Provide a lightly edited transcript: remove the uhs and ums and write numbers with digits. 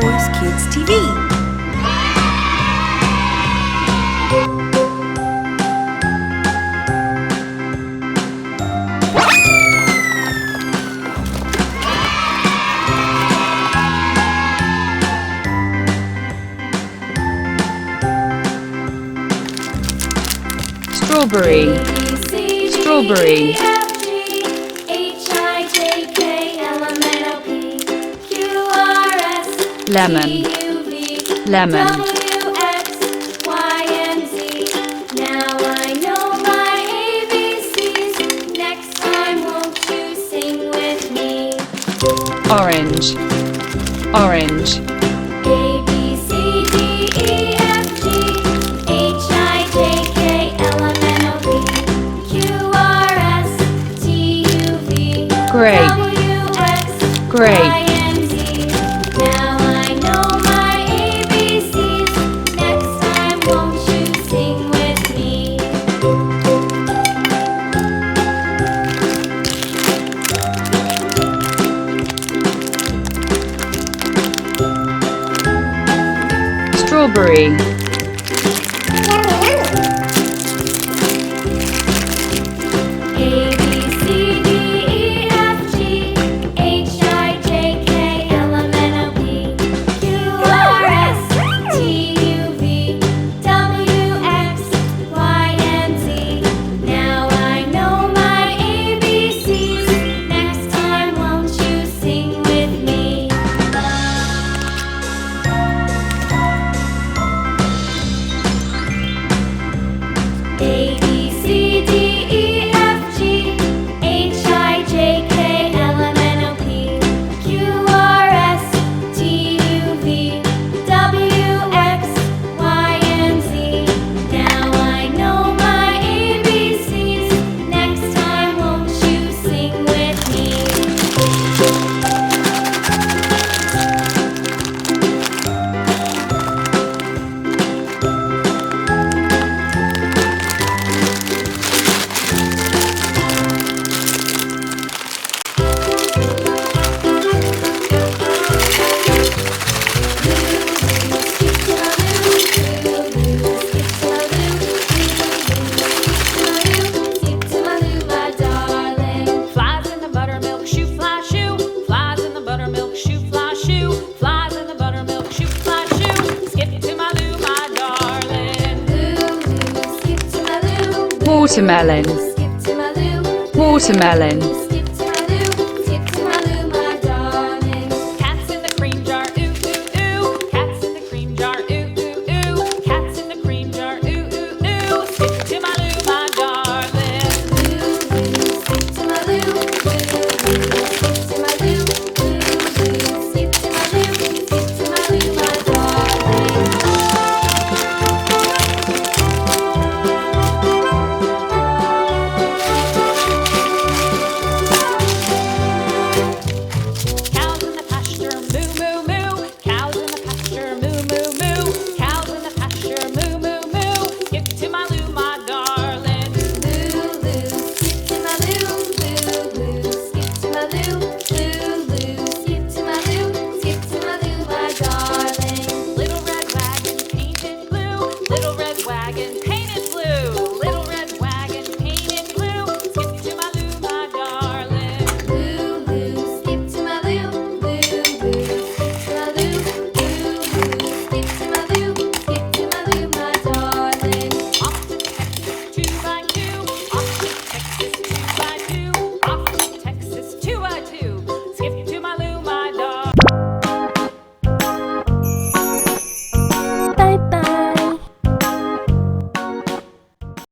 Boys Kids TV. Strawberry, strawberry. Lemon, lemon. Now I know my ABCs. Next time won't you sing with me? Orange, orange. A, B, C, D, E, F, G, H, I, J, K, L, M, N, O, P, Q, R, S, T, U, V, Grape, W, X, grape. Y, and Z. Now I know my ABCs. Next time won't you sing with me? Strawberry, A, B, C, D, E, F, G, H, I, J, K, L, M, N, O, P, Q, R, S, T, U, V, W, X, Y, and Z. Now I know my ABCs. Next time won't you sing with me? A, B, C, D, E, F, G, H, I, J, K, L, M, N, O, P, Q, R, S, T, U, V, W, X, Y, and Z. Now I know my ABCs. Next time won't you sing with me? Flies in the buttermilk shoe, fly shoe. Flies in the buttermilk shoe, fly shoe. Flies in the buttermilk shoe, fly shoe. Skip to my loo, my darling. watermelon, watermelon.